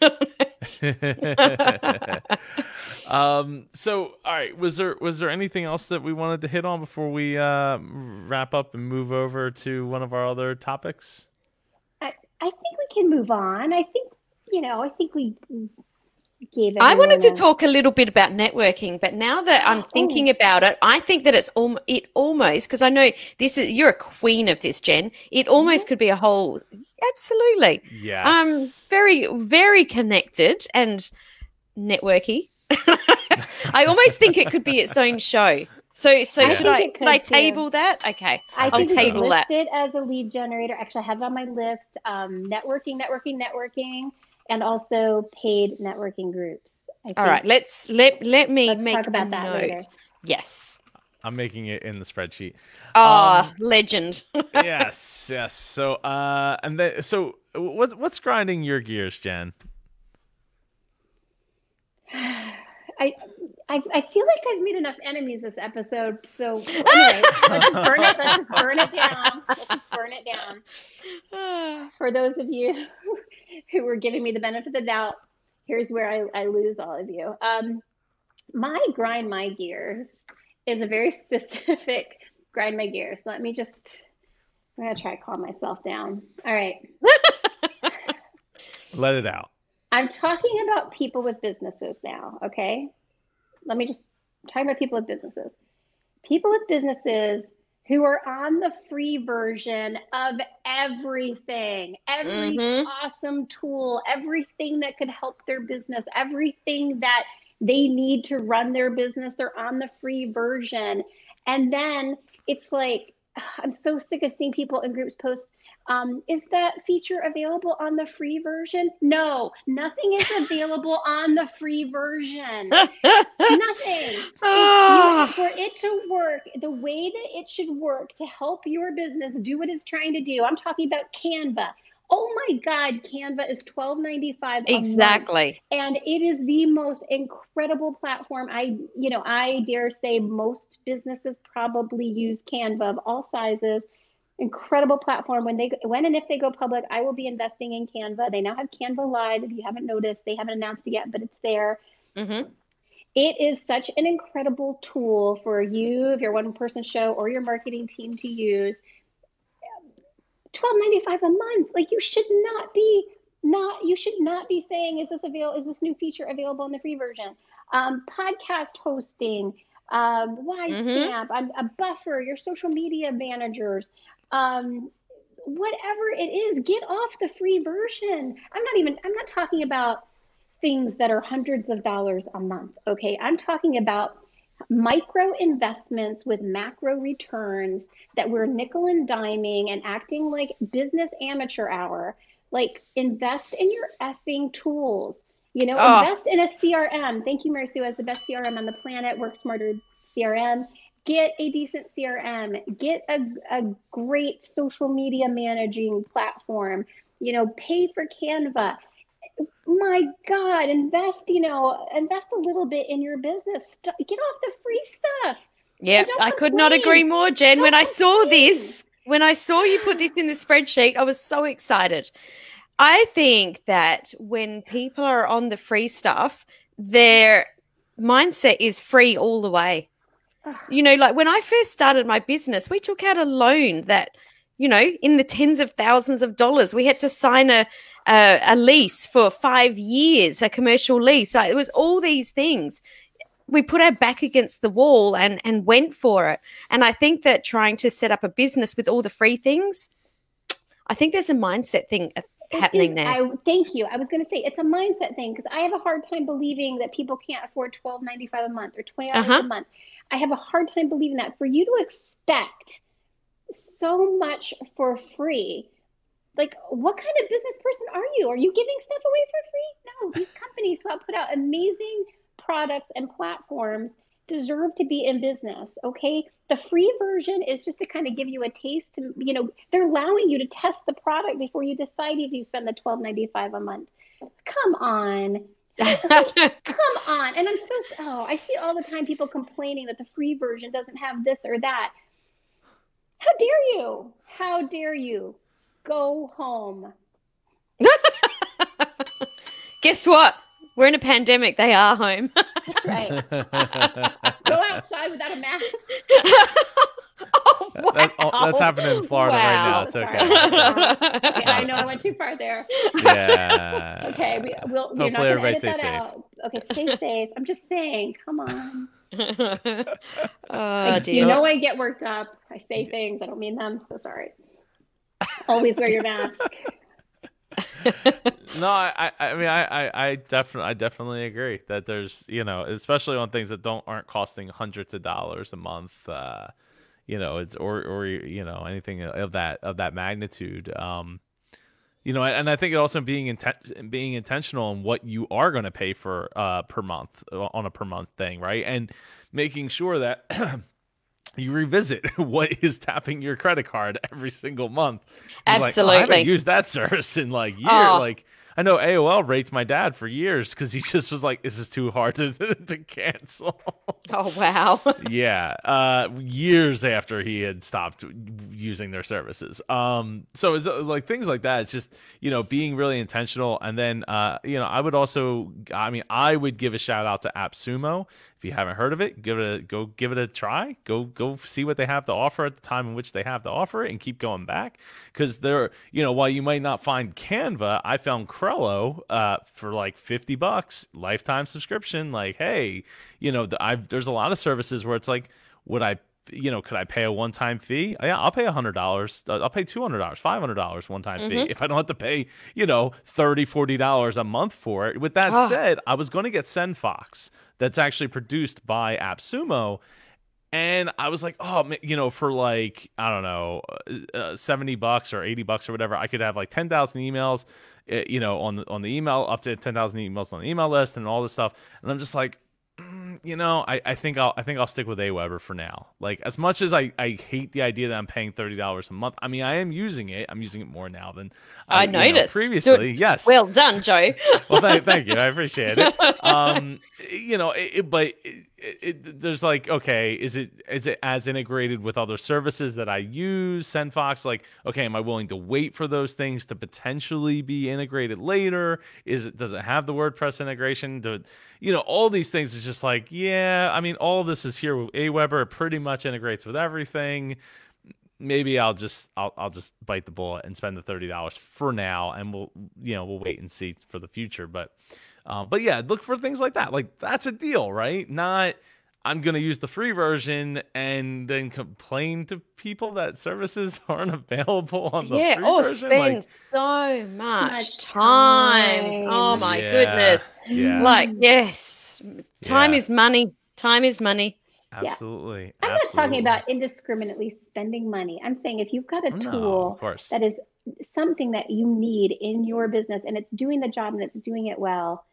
So, all right, was there anything else that we wanted to hit on before we wrap up and move over to one of our other topics? I think we can move on. I think we gave I wanted to talk a little bit about networking, but now that I'm thinking about it, I think that it almost, because I know you're a queen of this, Jen. It almost could be a whole, absolutely. Yes. Very, very connected and networky. I almost think it could be its own show. So should I table that? Okay, I'll table that. List it as a lead generator. Actually, I have on my list networking, and also paid networking groups. All right, let me make talk about that later. Yes. I'm making it in the spreadsheet. Legend. yes. So, so what's grinding your gears, Jen? I feel like I've made enough enemies this episode. So anyway, let's just burn it down. For those of you who were giving me the benefit of the doubt, here's where I lose all of you. My grind my gears is a very specific grind my gears. I'm going to try to calm myself down. All right. Let it out. I'm talking about people with businesses now, okay? I'm talking about people with businesses. People with businesses who are on the free version of everything, every awesome tool, everything that could help their business, everything that they need to run their business, they're on the free version. And then it's like, I'm so sick of seeing people in groups post, is that feature available on the free version? No, nothing is available on the free version. Nothing. For it to work, the way that it should work to help your business do what it's trying to do. I'm talking about Canva. Oh my God, Canva is $12.95 exactly. And it is the most incredible platform. I dare say most businesses probably use Canva of all sizes. Incredible platform. When and if they go public, I will be investing in Canva. They now have Canva Live. If you haven't noticed, they haven't announced it yet, but it's there. Mm-hmm. It is such an incredible tool for you, if you're a one-person show, or your marketing team to use. $12.95 a month. Like you should not be saying, is this new feature available in the free version? Podcast hosting, Wisecamp, a Buffer, your social media managers, whatever it is, get off the free version. I'm not talking about things that are hundreds of dollars a month. Okay. I'm talking about micro investments with macro returns that we're nickel and diming and acting like business amateur hour. Like, invest in your effing tools. Invest in a CRM. Thank you, Mary Sue, as the best CRM on the planet. Work Smarter CRM. Get a decent CRM. Get a great social media managing platform. Pay for Canva. My God, invest a little bit in your business. Get off the free stuff. Yeah, I could not agree more, Jen. When I saw you put this in the spreadsheet, I was so excited. I think that when people are on the free stuff, their mindset is free all the way. Like when I first started my business, we took out a loan that, in the tens of thousands of dollars. We had to sign a lease for 5 years, a commercial lease. It was all these things. We put our back against the wall and went for it. And I think that trying to set up a business with all the free things, I think there's a mindset thing happening there. Thank you. I was going to say it's a mindset thing, because I have a hard time believing that people can't afford $12.95 a month or $20 a month. I have a hard time believing that. For you to expect so much for free, like, what kind of business person are you? Are you giving stuff away for free? No, these companies who have put out amazing products and platforms deserve to be in business. Okay. The free version is just to kind of give you a taste. They're allowing you to test the product before you decide if you spend the $12.95 a month. Come on. Come on. And I see all the time people complaining that the free version doesn't have this or that. How dare you? How dare you? Go home. Guess what? We're in a pandemic. They are home. That's right. Go outside without a mask. Oh, wow. That's happening in Florida right now. It's okay. Okay, I know I went too far there. Yeah. Okay, we're Hopefully not going to everybody edit stays that safe. out. Okay, stay safe. I'm just saying, come on. Oh, dear. I get worked up. I say things, I don't mean them. So sorry. Always wear your mask. No, I definitely agree that there's, especially on things that aren't costing hundreds of dollars a month, it's or anything of that magnitude. And I think it also being intentional in what you are going to pay for per month on a per month thing, right? And making sure that you revisit what is tapping your credit card every single month. Absolutely. I haven't used that service in years. Like, I know AOL rates my dad for years because he just was like, "This is too hard to cancel." Oh, wow. Yeah, years after he had stopped using their services. So it's like things like that. It's just being really intentional, and then I would also, I would give a shout out to AppSumo. If you haven't heard of it, give it a try. Go see what they have to offer at the time in which they have to offer it, and keep going back, because they're while you might not find Canva, I found Crello for like $50 lifetime subscription. Like, hey, there's a lot of services where it's like, could I pay a one-time fee? Yeah, I'll pay $100. I'll pay $200, $500 one-time fee if I don't have to pay, $30, $40 a month for it. With that said, I was going to get SendFox, that's actually produced by AppSumo. And I was like, for like, I don't know, $70 or $80 or whatever, I could have like 10,000 emails, on the email, up to 10,000 emails on the email list and all this stuff. And I'm just like, I think I'll stick with AWeber for now. Like, as much as I hate the idea that I'm paying $30 a month, I am using it. I'm using it more now than I noticed previously. Yes. Well done, Joe. Well, thank you. I appreciate it. But there's like, okay, is it as integrated with other services that I use? SendFox, like, okay, am I willing to wait for those things to potentially be integrated later? Does it have the WordPress integration? All these things is just like, yeah, all of this is here with AWeber. It pretty much integrates with everything. Maybe I'll just bite the bullet and spend the $30 for now, and we'll wait and see for the future. But yeah, look for things like that. Like, that's a deal, right? Not, I'm going to use the free version and then complain to people that services aren't available on the free version. Spend so much time. Oh my goodness. Yeah. Like, yes, time is money. Time is money. Absolutely. I'm not talking about indiscriminately spending money. I'm saying if you've got a tool that is something that you need in your business and it's doing the job and it's doing it well,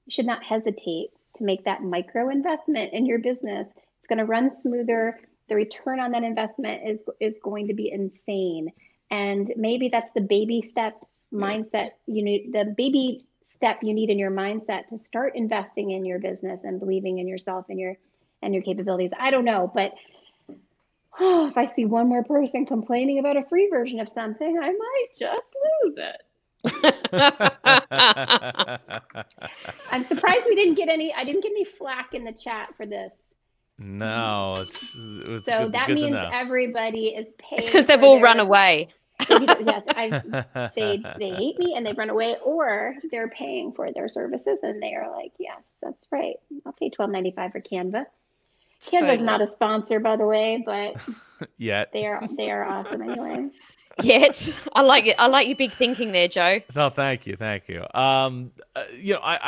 you should not hesitate to make that micro investment in your business. It's going to run smoother. The return on that investment is going to be insane. And maybe that's the baby step mindset. You need the baby step you need in your mindset to start investing in your business and believing in yourself and your capabilities. I don't know, but if I see one more person complaining about a free version of something, I might just lose it. I'm surprised I didn't get any flack in the chat for this. No, so that means everybody is paying. It's because they've all run away. Yes, they hate me and they run away, or they're paying for their services and they are like, yes, that's right. I'll pay $12.95 for Canva. Canva's not a sponsor, by the way, but yet they are awesome anyway. Yet, I like it. I like your big thinking there, Joe. No, thank you. I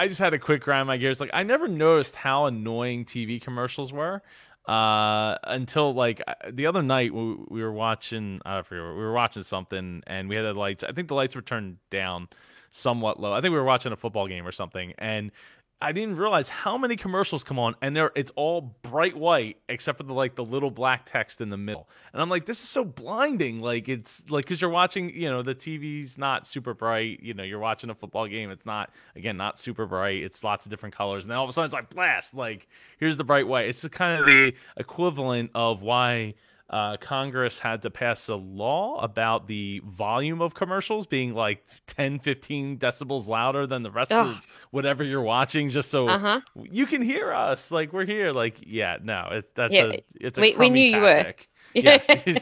just had a quick grind my gears. Like, I never noticed how annoying TV commercials were until like the other night we were watching. I forget, we were watching something and we had the lights. I think the lights were turned down somewhat low. I think we were watching a football game or something, and I didn't realize how many commercials come on, and it's all bright white except for the little black text in the middle. And I'm like, this is so blinding. Like, it's like, because you're watching, the TV's not super bright. You're watching a football game. It's not super bright. It's lots of different colors. And then all of a sudden it's like, blast, like, here's the bright white. It's kind of the equivalent of why Congress had to pass a law about the volume of commercials being like 10, 15 decibels louder than the rest of whatever you're watching, just so you can hear us. Like, we're here. Like, it's a we knew tactic. You were. Yeah.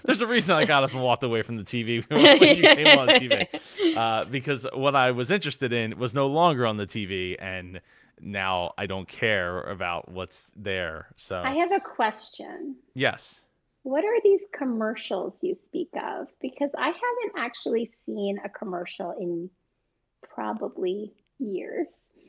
There's a reason I got up and walked away from the TV when you came on TV, because what I was interested in was no longer on the TV, and now I don't care about what's there. So I have a question. Yes. What are these commercials you speak of? Because I haven't actually seen a commercial in probably years.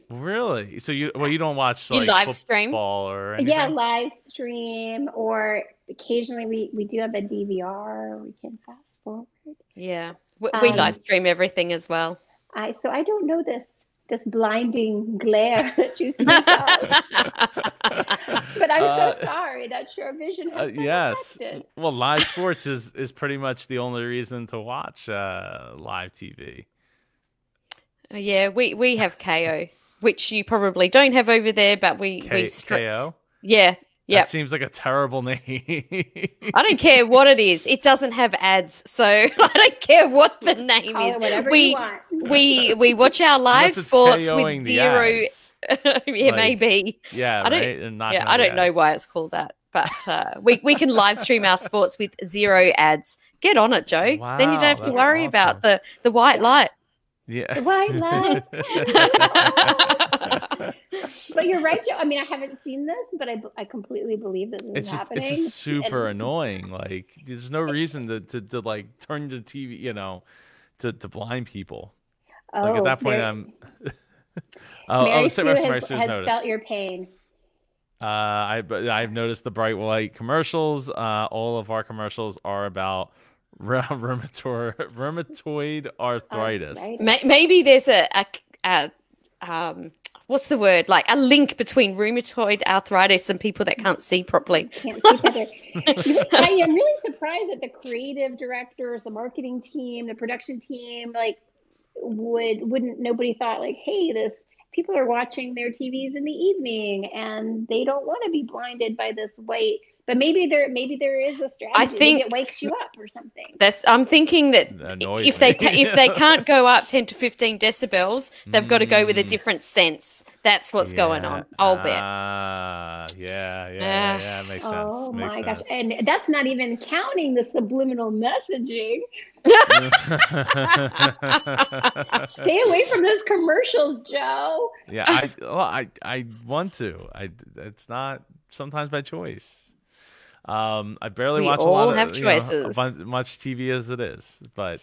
Really? So you don't watch like live stream football or anything? Yeah, live stream, or occasionally we do have a DVR. We can fast forward. Yeah, we live stream everything as well. So I don't know this blinding glare that you speak of. But I'm so sorry that your vision has been affected. Well, live sports is pretty much the only reason to watch live TV. Yeah, we have KO, which you probably don't have over there, but KO? Yeah. Yeah, that seems like a terrible name. I don't care what it is. It doesn't have ads, so I don't care what the name is. You want. We watch our live sports with zero. Maybe. Yeah, I don't know why it's called that, but we can live stream our sports with zero ads. Get on it, Joe. Wow, then you don't have to worry about the white light. Yeah. The white light. But you're right, Joe. I mean, I haven't seen this, but I completely believe that this is happening. It's just super annoying. Like, there's no reason to like turn the TV, to blind people. Like, at that point, Mary Sue has noticed. felt your pain. I've noticed the bright white commercials. All of our commercials are about rheumatoid arthritis. Maybe there's a what's the word? Like a link between rheumatoid arthritis and people that can't see properly. Can't see each other. I am really surprised that the creative directors, the marketing team, the production team, like wouldn't nobody thought like, hey, people are watching their TVs in the evening and they don't want to be blinded by this white. But maybe there is a strategy. I think it wakes you up or something. I'm thinking that if they can't go up 10 to 15 decibels, they've got to go with a different sense. That's what's going on. I'll bet. Yeah, makes sense. Oh my gosh, and that's not even counting the subliminal messaging. Stay away from those commercials, Joe. Yeah, I want to. It's not sometimes by choice. I barely watch a lot of choices. Much TV as it is, but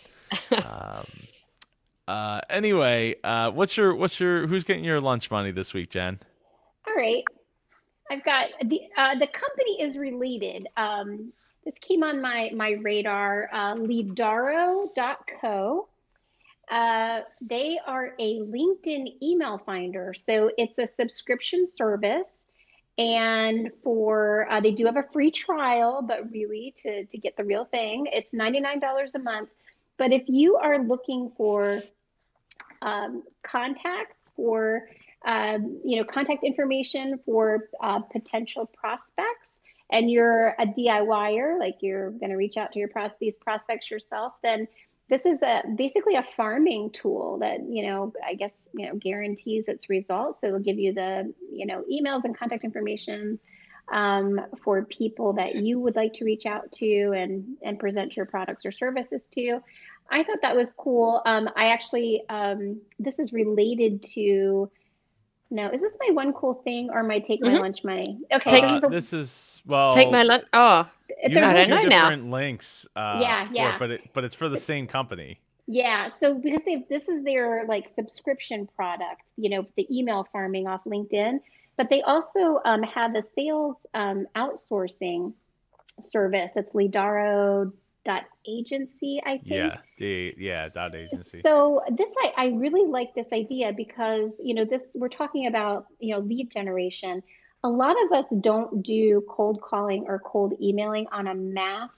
anyway, who's getting your lunch money this week, Jen? All right. I've got the company is related. This came on my radar. Lidaro.co. They are a LinkedIn email finder, so it's a subscription service. And for they do have a free trial, but really to get the real thing, it's $99 a month. But if you are looking for contacts for contact information for potential prospects, and you're a DIYer, like you're going to reach out to these prospects yourself, then this is basically a farming tool that, guarantees its results. It will give you the, emails and contact information for people that you would like to reach out to and present your products or services to. I thought that was cool. I actually, this is related to, now, is this my one cool thing or my take my lunch money? Okay. This is, well. Take my lunch. Oh. I don't know now. Different links. Yeah. But it's for the same company. Yeah. So because this is their like subscription product, the email farming off LinkedIn, but they also have a sales outsourcing service. It's Lidaro.agency, I think. .agency. So this, I really like this idea because, we're talking about, lead generation. A lot of us don't do cold calling or cold emailing on a mass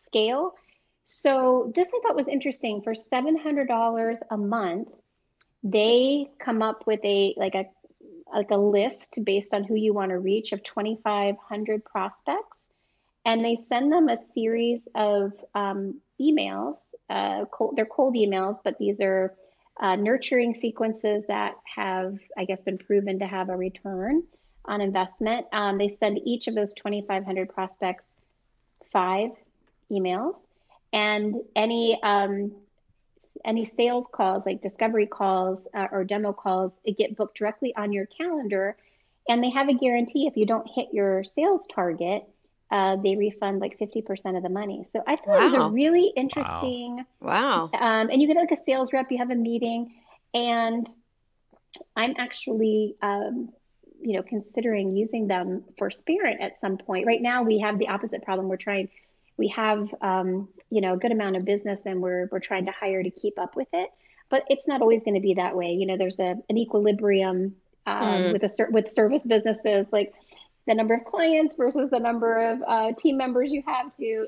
scale. So this I thought was interesting. For $700 a month, they come up with a list based on who you want to reach of 2,500 prospects, and they send them a series of emails. They're cold emails, but these are nurturing sequences that have, I guess, been proven to have a return on investment. They send each of those 2,500 prospects 5 emails, and any sales calls, like discovery calls or demo calls, it get booked directly on your calendar. And they have a guarantee if you don't hit your sales target, they refund like 50% of the money. So I thought it was a really interesting. Wow. And you get like a sales rep, you have a meeting, and I'm actually considering using them for Spirent at some point. Right now, we have the opposite problem. We have a good amount of business, and we're trying to hire to keep up with it. But it's not always going to be that way. There's an equilibrium with service businesses, like the number of clients versus the number of team members you have to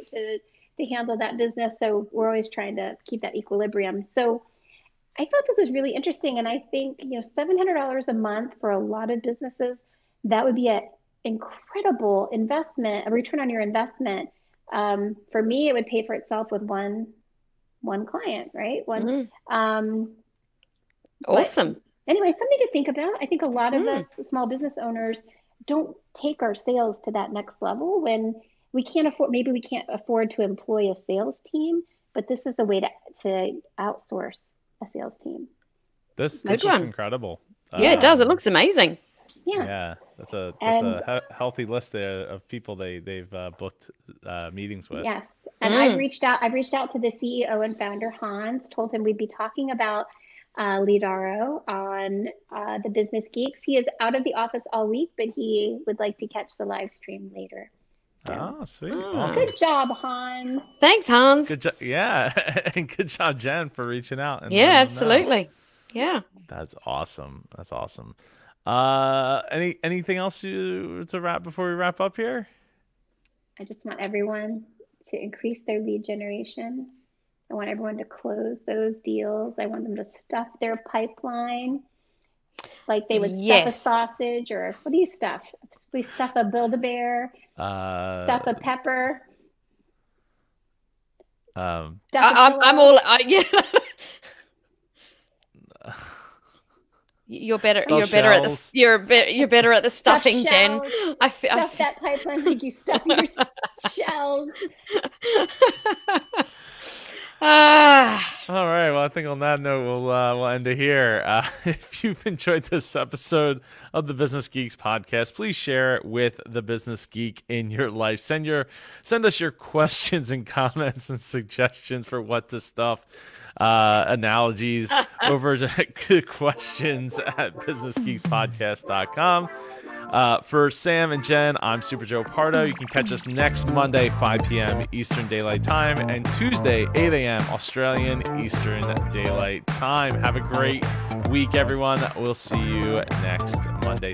handle that business. So we're always trying to keep that equilibrium. So I thought this was really interesting. And I think, $700 a month for a lot of businesses, that would be an incredible investment, a return on your investment. For me, it would pay for itself with one client, right? Awesome. Anyway, something to think about. I think a lot of us small business owners don't take our sales to that next level when we can't afford to employ a sales team, but this is a way to outsource a sales team. This is incredible. Yeah, it does. It looks amazing. Yeah. That's a healthy list there of people they've booked meetings with. Yes, and I've reached out to the CEO and founder Hans. Told him we'd be talking about Lidaro on the Business Geeks. He is out of the office all week, but he would like to catch the live stream later. So. Sweet! Awesome. Good job, Hans. Thanks, Hans. Good job. Yeah, and good job, Jen, for reaching out. And absolutely. Yeah, that's awesome. Anything else to wrap before we wrap up here? I just want everyone to increase their lead generation. I want everyone to close those deals. I want them to stuff their pipeline like they would stuff a sausage, or what do you stuff? We stuff a Build-A-Bear, stuff a pepper. I'm all yeah. You're better. You're better at the. You're better at the stuffing, Jen. Stuff that pipeline like you stuff your shells. All right. Well, I think on that note, we'll end it here. If you've enjoyed this episode of the Business Geeks podcast, please share it with the Business Geek in your life. Send us your questions and comments and suggestions for what to stuff. Analogies over to questions at businessgeekspodcast.com. For Sam and Jen, I'm Super Joe Pardo. You can catch us next Monday, 5 p.m. Eastern Daylight Time, and Tuesday, 8 a.m. Australian Eastern Daylight Time. Have a great week, everyone. We'll see you next Monday.